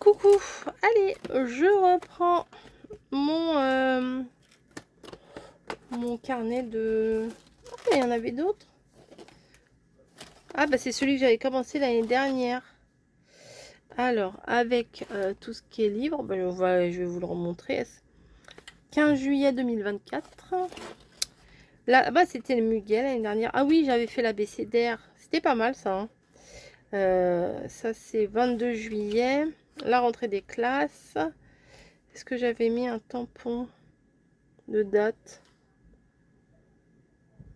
Coucou, allez, je reprends mon carnet de... Ah, il y en avait d'autres. Ah bah c'est celui que j'avais commencé l'année dernière. Alors, avec tout ce qui est livre, bah, je vais vous le remontrer. 15 juillet 2024. Là-bas, c'était le muguet l'année dernière. Ah oui, j'avais fait l'abécédaire. C'était pas mal ça, hein. Ça, c'est 22 juillet. La rentrée des classes. Est-ce que j'avais mis un tampon de date?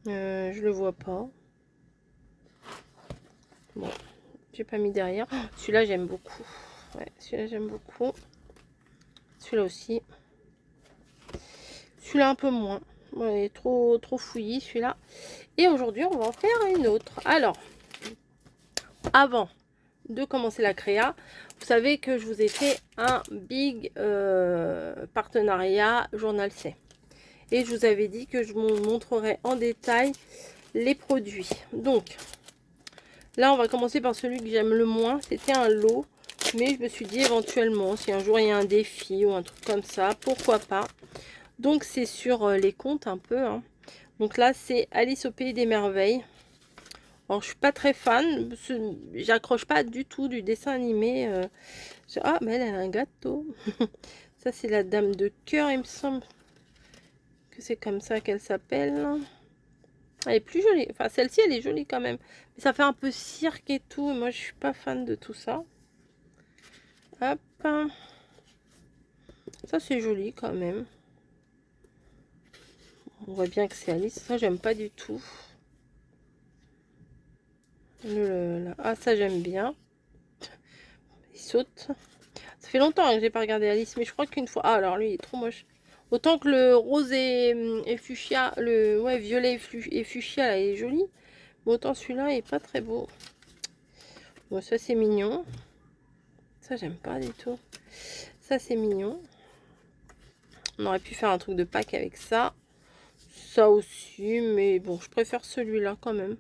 Je le vois pas. Bon, j'ai pas mis derrière. Oh, celui-là, j'aime beaucoup. Ouais, celui-là, j'aime beaucoup. Celui-là aussi. Celui-là, un peu moins. Ouais, trop fouillis, celui-là. Et aujourd'hui, on va en faire une autre. Alors, avant de commencer la créa, vous savez que je vous ai fait un big partenariat Journal C. Et je vous avais dit que je vous montrerai en détail les produits. Donc, là, on va commencer par celui que j'aime le moins. C'était un lot. Mais je me suis dit éventuellement, si un jour il y a un défi ou un truc comme ça, pourquoi pas. Donc, c'est sur les contes un peu, hein. Donc là, c'est Alice au Pays des Merveilles. Alors, je suis pas très fan. J'accroche pas du tout du dessin animé. Ah, mais elle a un gâteau. Ça, c'est la Dame de Cœur, il me semble que c'est comme ça qu'elle s'appelle. Elle est plus jolie. Enfin, celle-ci, elle est jolie quand même. Mais ça fait un peu cirque et tout. Moi, je suis pas fan de tout ça. Hop. Ça, c'est joli quand même. On voit bien que c'est Alice. Ça, j'aime pas du tout. Ah, ça, j'aime bien. Il saute. Ça fait longtemps que j'ai pas regardé Alice. Mais je crois qu'une fois... Ah, alors lui, il est trop moche. Autant que le rose et fuchsia... Le violet et fuchsia, là, il est joli. Mais autant celui-là, il est pas très beau. Bon, ça, c'est mignon. Ça, j'aime pas du tout. Ça, c'est mignon. On aurait pu faire un truc de Pâques avec ça. Ça aussi, mais bon, je préfère celui-là quand même.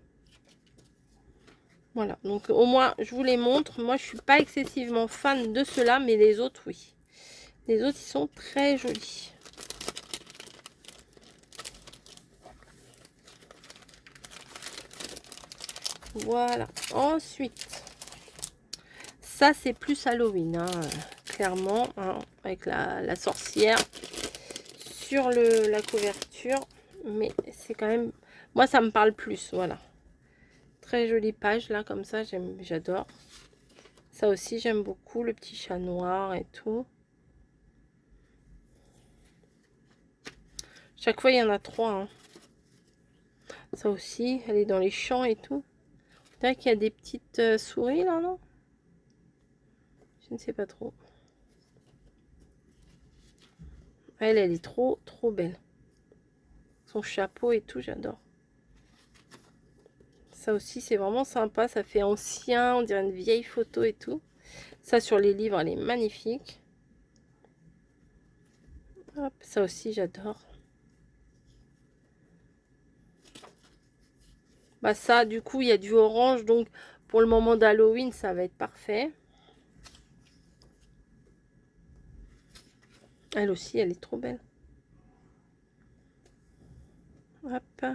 Voilà, donc au moins, je vous les montre. Moi, je suis pas excessivement fan de ceux-là, mais les autres, oui. Les autres, ils sont très jolis. Voilà. Ensuite, ça, c'est plus Halloween, hein, clairement, hein, avec la sorcière sur la couverture. Mais c'est quand même... Moi, ça me parle plus, voilà. Très jolie page, là, comme ça, j'adore. Ça aussi, j'aime beaucoup, le petit chat noir et tout. Chaque fois, il y en a 3. Hein. Ça aussi, elle est dans les champs et tout. Peut-être qu'il y a des petites souris, là, non? Je ne sais pas trop. Elle est trop belle. Son chapeau et tout, j'adore. Ça aussi, c'est vraiment sympa. Ça fait ancien, on dirait une vieille photo et tout. Ça, sur les livres, elle est magnifique. Hop, ça aussi, j'adore. Bah ça, du coup, il y a du orange. Donc, pour le moment d'Halloween, ça va être parfait. Elle aussi, elle est trop belle. Hop.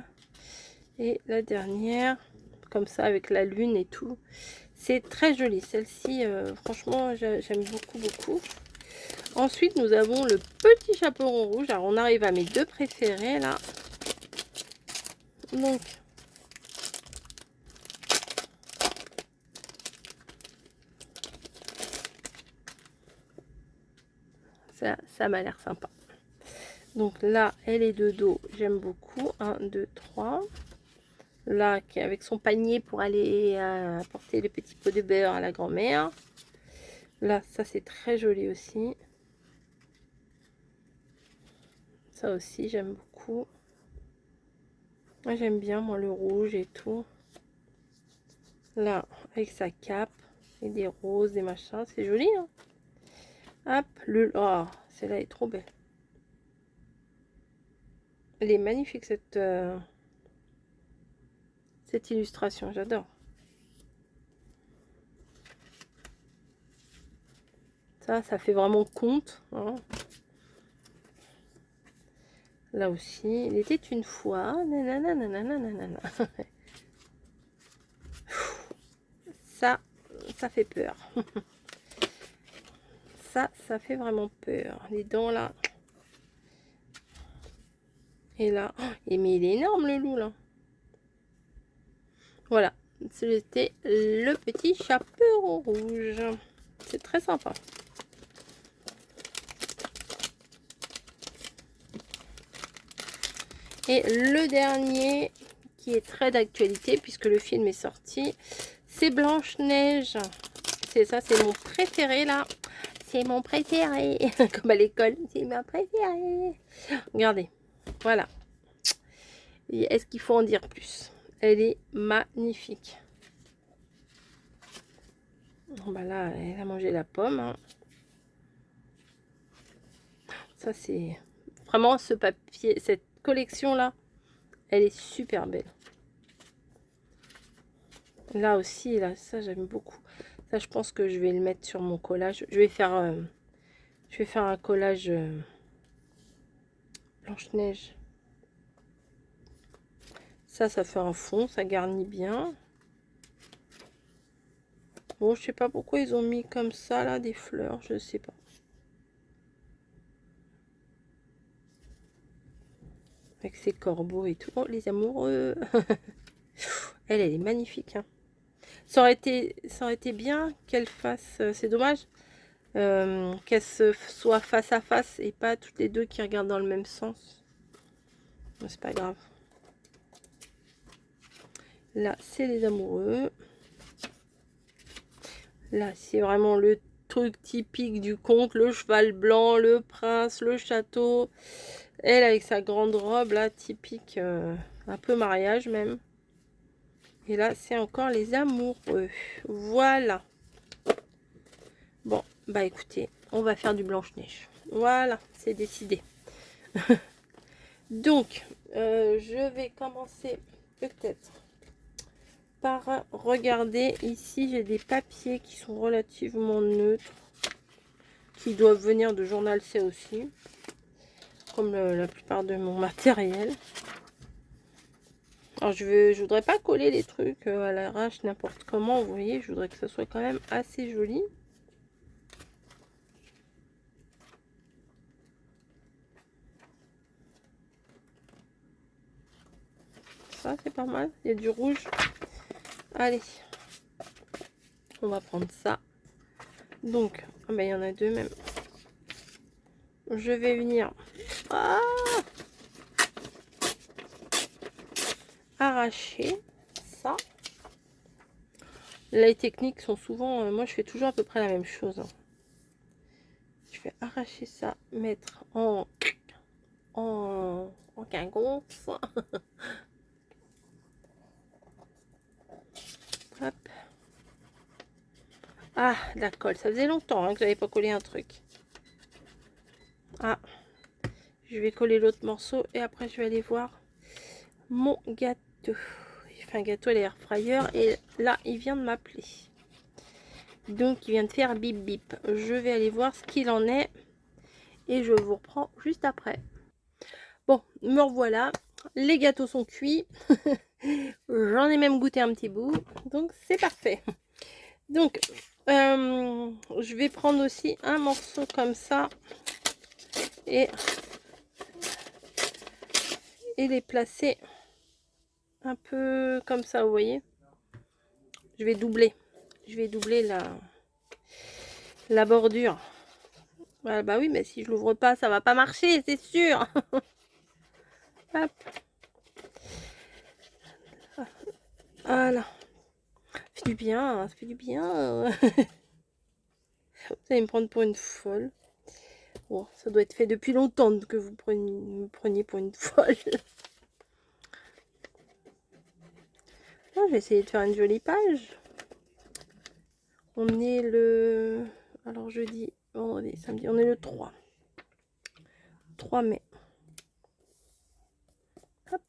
Et la dernière, comme ça, avec la lune et tout. C'est très joli. Celle-ci, franchement, j'aime beaucoup. Ensuite, nous avons le petit chaperon rouge. Alors, on arrive à mes deux préférés, là. Donc, ça m'a l'air sympa. Donc là, elle est de dos. J'aime beaucoup. 1, 2, 3. Là, qui est avec son panier pour aller apporter le petit pot de beurre à la grand-mère. Là, ça, c'est très joli aussi. Ça aussi, j'aime beaucoup. Moi, j'aime bien, moi, le rouge et tout. Là, avec sa cape et des roses, des machins. C'est joli, hein. Hop, oh, celle-là est trop belle. Elle est magnifique, cette illustration. J'adore. Ça fait vraiment conte. Hein. Là aussi, il était une fois. Nanana, nanana, nanana. Ça fait peur. Ça fait vraiment peur. Les dents là. Et là. Oh, mais il est énorme le loup là. Voilà. C'était le petit chapeau rouge. C'est très sympa. Et le dernier qui est très d'actualité puisque le film est sorti, c'est Blanche-Neige. C'est ça, c'est mon préféré là. C'est mon préféré. Comme à l'école, c'est ma préférée. Regardez, voilà. Est-ce qu'il faut en dire plus? Elle est magnifique. Bon, bah là, elle a mangé la pomme. Hein. Ça, c'est vraiment ce papier, cette collection là, elle est super belle. Là aussi, là, ça j'aime beaucoup. Ça, je pense que je vais le mettre sur mon collage. Je vais faire un collage Blanche-Neige. Ça fait un fond, ça garnit bien. Bon, je sais pas pourquoi ils ont mis comme ça là des fleurs, je sais pas. Avec ses corbeaux et tout. Oh, les amoureux. Elle est magnifique. Hein. Ça aurait été bien qu'elle fasse. C'est dommage qu'elle soit face à face et pas toutes les deux qui regardent dans le même sens. C'est pas grave. Là, c'est les amoureux. Là, c'est vraiment le truc typique du conte. Le cheval blanc, le prince, le château. Elle avec sa grande robe, là, typique, un peu mariage même. Et là, c'est encore les amoureux. Voilà. Bon, bah écoutez, on va faire du Blanche-Neige. Voilà, c'est décidé. Donc, je vais commencer peut-être par regarder. Ici, j'ai des papiers qui sont relativement neutres, qui doivent venir de Journal C aussi, comme la plupart de mon matériel. Alors, je voudrais pas coller les trucs à l'arrache n'importe comment, vous voyez, je voudrais que ça soit quand même assez joli. Ça, c'est pas mal, il y a du rouge. Allez, on va prendre ça. Donc, ah ben, il y en a deux même. Je vais venir arracher ça. Les techniques sont souvent, moi je fais toujours à peu près la même chose. Hein. Je vais arracher ça, mettre en quinconce. Hop. Ah, la colle. Ça faisait longtemps hein, que j'avais pas collé un truc. Ah, je vais coller l'autre morceau et après je vais aller voir mon gâteau. J'ai fait un gâteau à l'air fryer et là il vient de m'appeler. Donc il vient de faire bip bip. Je vais aller voir ce qu'il en est et je vous reprends juste après. Bon, me revoilà. Les gâteaux sont cuits. J'en ai même goûté un petit bout. Donc c'est parfait. Donc je vais prendre aussi un morceau comme ça et les placer un peu comme ça, vous voyez. Je vais doubler la bordure. Ah, bah oui, mais si je l'ouvre pas, ça va pas marcher, c'est sûr. Hop. Voilà. Ça fait du bien, ça fait du bien. Vous allez me prendre pour une folle. Bon, ça doit être fait depuis longtemps que vous me preniez pour une folle. Oh, je vais essayer de faire une jolie page. On est le... Alors jeudi, vendredi, samedi, on est le 3 mai. Hop.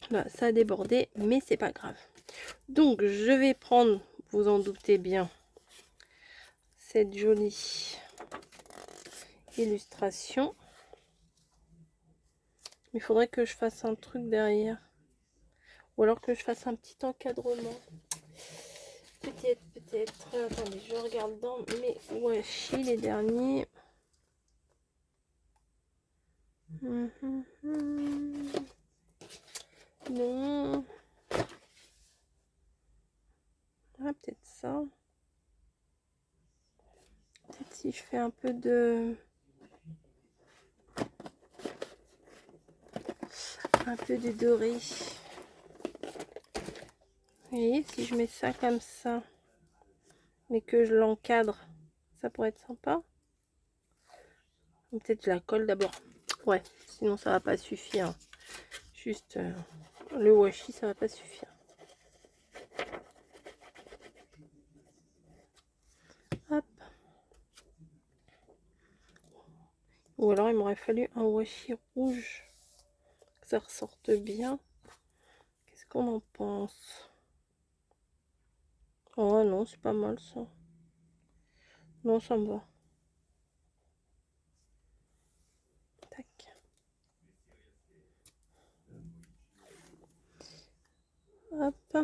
Là, ça a débordé, mais c'est pas grave. Donc, je vais prendre, vous en doutez bien, cette jolie illustration. Il faudrait que je fasse un truc derrière. Ou alors que je fasse un petit encadrement. Peut-être, peut-être. Attendez, je regarde dans mes washi, les derniers. Non. Ah, peut-être ça. Peut-être si je fais un peu de doré. Vous voyez, si je mets ça comme ça, mais que je l'encadre, ça pourrait être sympa. Peut-être je la colle d'abord. Ouais, sinon ça va pas suffire. Juste le washi, ça va pas suffire. Hop. Ou alors il m'aurait fallu un washi rouge, que ça ressorte bien. Qu'est-ce qu'on en pense? Oh non, c'est pas mal ça. Non, ça me va. Tac. Hop.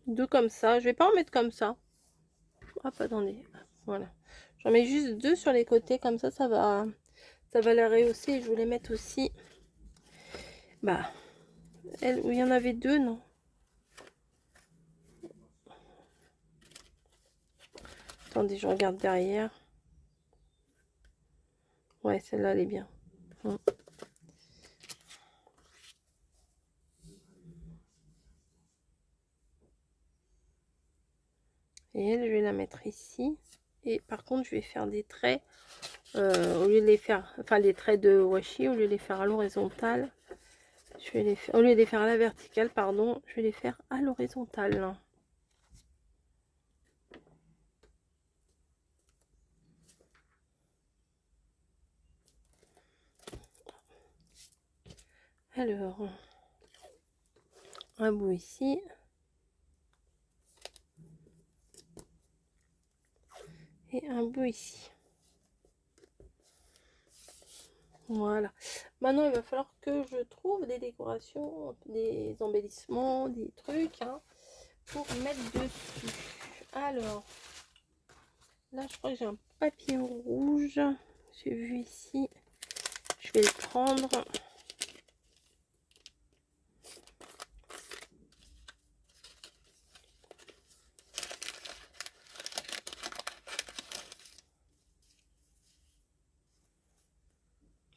Deux comme ça. Je vais pas en mettre comme ça. Hop, attendez. Voilà. J'en mets juste deux sur les côtés. Comme ça va la rehausser. Et je voulais mettre aussi... Bah, elle, où il y en avait deux, non? Attendez, je regarde derrière. Ouais, celle-là, elle est bien. Et elle, je vais la mettre ici. Et par contre, je vais faire des traits. Au lieu de les faire... Enfin, les traits de washi, au lieu de les faire à l'horizontale, je vais les faire... Au lieu de les faire à la verticale, pardon, je vais les faire à l'horizontale. Alors, un bout ici. Et un bout ici. Voilà. Maintenant, il va falloir que je trouve des décorations, des embellissements, des trucs pour mettre dessus. Alors, là, je crois que j'ai un papier rouge. J'ai vu ici. Je vais le prendre.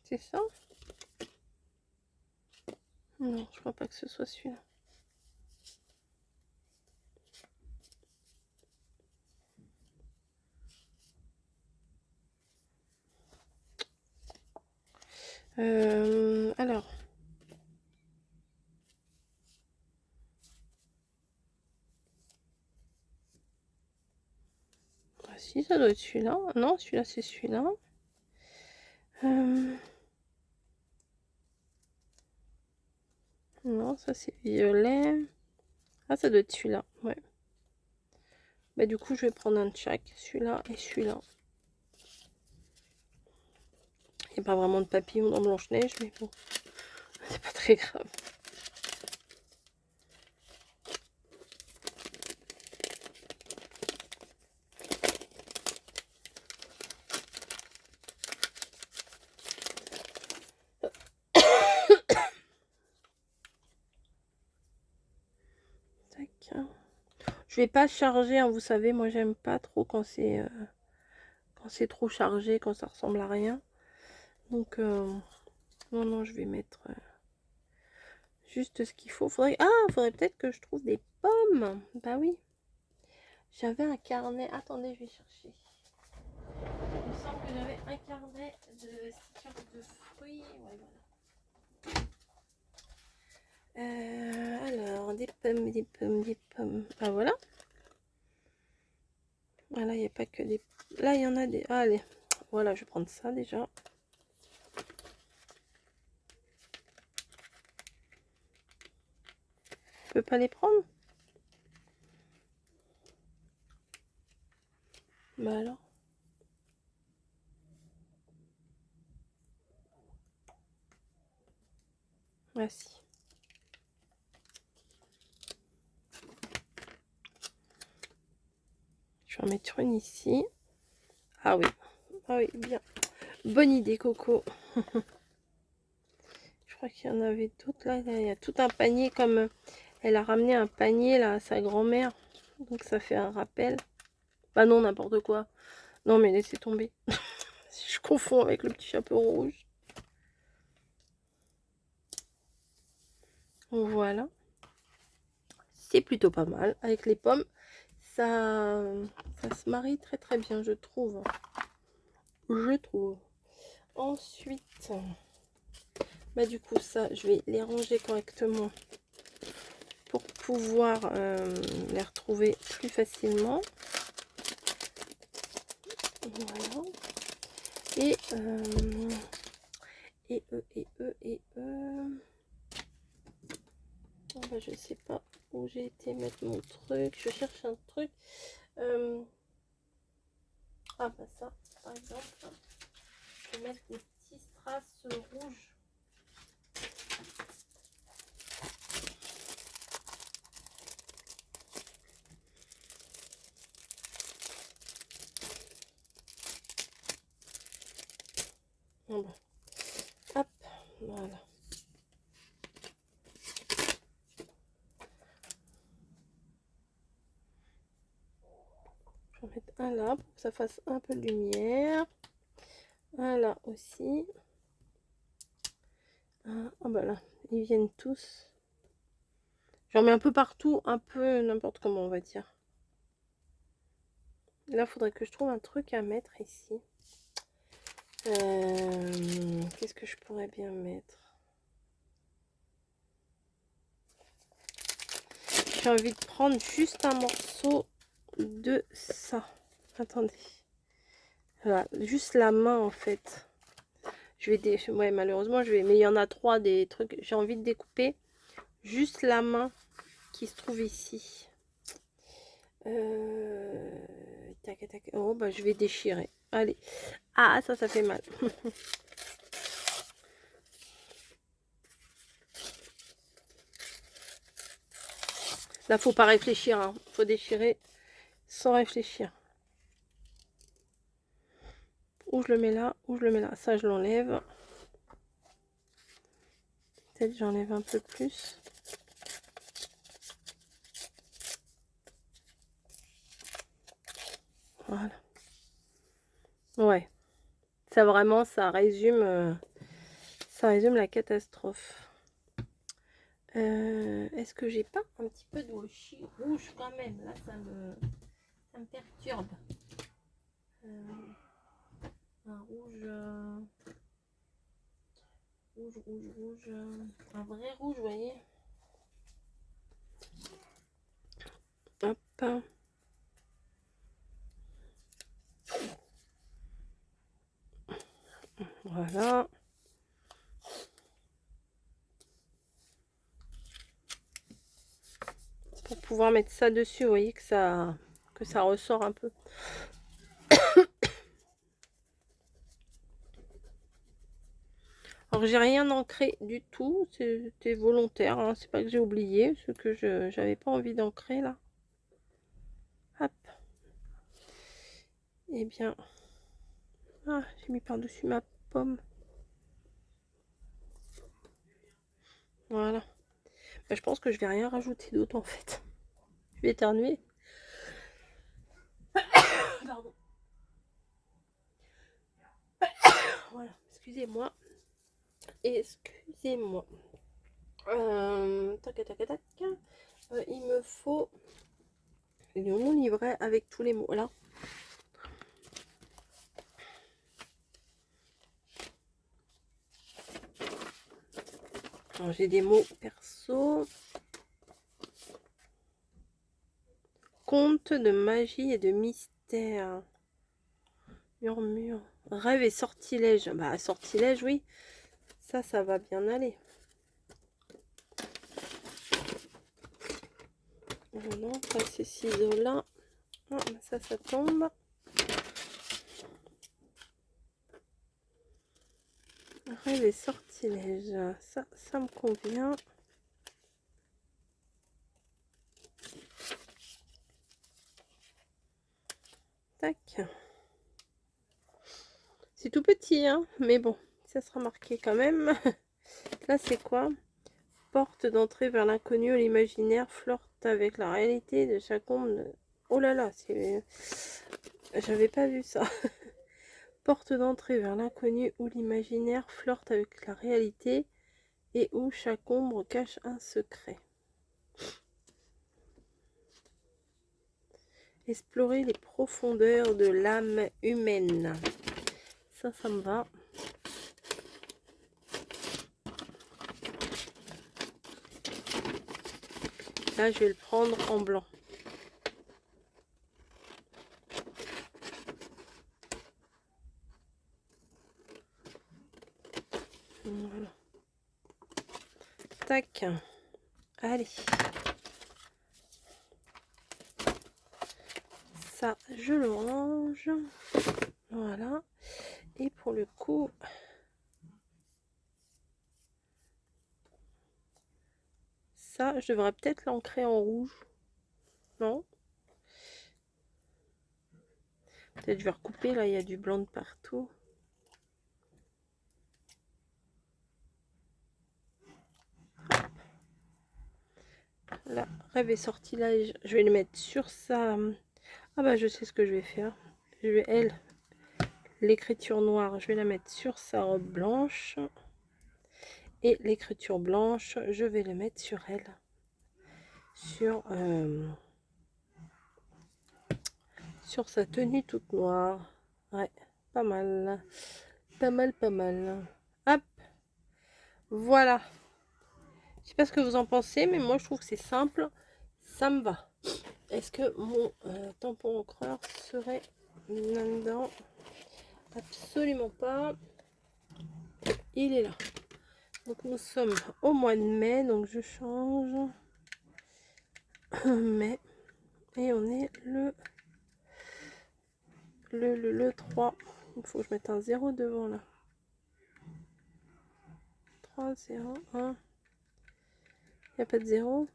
C'est ça? Non, je crois pas que ce soit celui-là. Alors. Ah, si, ça doit être celui-là. Non, celui-là, c'est celui-là. Non, ça c'est violet. Ah, ça doit être celui-là. Ouais. Bah, du coup, je vais prendre un de chaque. Celui-là et celui-là. Il n'y a pas vraiment de papillon dans Blanche-Neige, mais bon. C'est pas très grave. Je vais pas charger, hein, vous savez, moi j'aime pas trop quand c'est trop chargé, quand ça ressemble à rien. Donc non, je vais mettre juste ce qu'il faut. Faudrait peut-être que je trouve des pommes. Bah oui. J'avais un carnet. Attendez, je vais chercher. Il me semble que j'avais un carnet de stickers de fruits. Ouais, voilà. Alors, des pommes. Ah, voilà. Voilà, il n'y a pas que des... Là, il y en a des... Ah, allez. Voilà, je vais prendre ça déjà. Je peux pas les prendre? Bah alors. Ah si. Je vais en mettre une ici. Ah oui. Ah oui, bien. Bonne idée, Coco. Je crois qu'il y en avait d'autres là. Il y a tout un panier comme... Elle a ramené un panier là à sa grand-mère. Donc ça fait un rappel. Bah non, n'importe quoi. Non mais laissez tomber. Je confonds avec le petit chapeau rouge. Voilà. C'est plutôt pas mal. Avec les pommes, ça se marie très très bien, je trouve. Je trouve. Ensuite, bah du coup ça, je vais les ranger correctement pour pouvoir les retrouver plus facilement. Voilà. Et oh, bah, je sais pas où j'ai été mettre mon truc. Je cherche un truc. Ah bah ça, par exemple, je vais mettre des petits strass rouges. Bon. Hop, voilà. Je vais mettre un là pour que ça fasse un peu de lumière. Un là aussi. Ah bah là, ils viennent tous. J'en mets un peu partout, un peu n'importe comment on va dire. Là, il faudrait que je trouve un truc à mettre ici. Qu'est-ce que je pourrais bien mettre? J'ai envie de prendre juste un morceau de ça. Attendez. Voilà, juste la main en fait. Je vais ouais, malheureusement je vais, mais il y en a 3 des trucs. J'ai envie de découper juste la main qui se trouve ici. Tac, tac. Oh bah je vais déchirer. Allez. Ah ça fait mal. Là faut pas réfléchir, hein. Faut déchirer sans réfléchir. Où je le mets là, où je le mets là. Ça je l'enlève. Peut-être j'enlève un peu plus. Voilà. Ouais. Ça vraiment, ça résume la catastrophe. Est-ce que j'ai pas un petit peu de washi rouge quand même? Là, ça me perturbe. Un rouge, rouge, un vrai rouge, vous voyez. Hop. Voilà. Pour pouvoir mettre ça dessus, vous voyez que ça ressort un peu. Alors j'ai rien ancré du tout, c'était volontaire, hein. C'est pas que j'ai oublié, ce que j'avais pas envie d'ancrer là. Hop. Eh bien, ah, j'ai mis par-dessus ma pomme. Voilà. Bah, je pense que je vais rien rajouter d'autre en fait. Je vais éternuer. Pardon. Voilà, excusez-moi. Excusez-moi. Tac, tac, tac. Il me faut mon livret avec tous les mots là. J'ai des mots perso. Conte de magie et de mystère. Murmure. Rêve et sortilège. Bah, sortilège, oui. Ça va bien aller. Voilà, pas ces ciseaux-là. Ah, ça tombe. Rêve et sortilège. Ça me convient. Tac. C'est tout petit, hein, mais bon, ça sera marqué quand même. Là, c'est quoi? Porte d'entrée vers l'inconnu, l'imaginaire flirte avec la réalité de chaque ombre. Oh là là, c'est... J'avais pas vu ça. Porte d'entrée vers l'inconnu où l'imaginaire flirte avec la réalité et où chaque ombre cache un secret. Explorer les profondeurs de l'âme humaine. Ça me va. Là, je vais le prendre en blanc. Voilà. Tac. Allez. Ça, je le range. Voilà. Et pour le coup, ça, je devrais peut-être l'ancrer en rouge. Non? Peut-être je vais recouper. Là, il y a du blanc de partout. Là, rêve et sortilège. Je vais le mettre sur ça. Ah bah, je sais ce que je vais faire. Je vais, l'écriture noire, je vais la mettre sur sa robe blanche. Et l'écriture blanche, je vais le mettre sur elle. Sur sa tenue toute noire. Ouais, pas mal. Pas mal, pas mal. Hop. Voilà. Je sais pas ce que vous en pensez, mais moi je trouve que c'est simple. Ça me va. Est-ce que mon tampon encreur serait là-dedans? Absolument pas. Il est là. Donc nous sommes au mois de mai, donc je change. Mai. Et on est le 3. Il faut que je mette un 0 devant là. 3, 0, 1. Il n'y a pas de 0.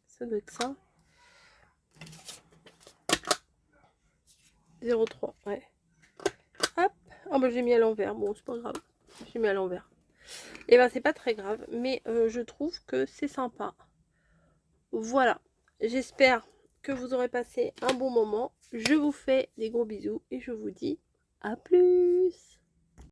Ça doit être ça. 0, 3, ouais. Hop. Oh bah j'ai mis à l'envers. Bon, c'est pas grave. J'ai mis à l'envers. Et ben c'est pas très grave. Mais je trouve que c'est sympa. Voilà. J'espère que vous aurez passé un bon moment. Je vous fais des gros bisous et je vous dis à plus.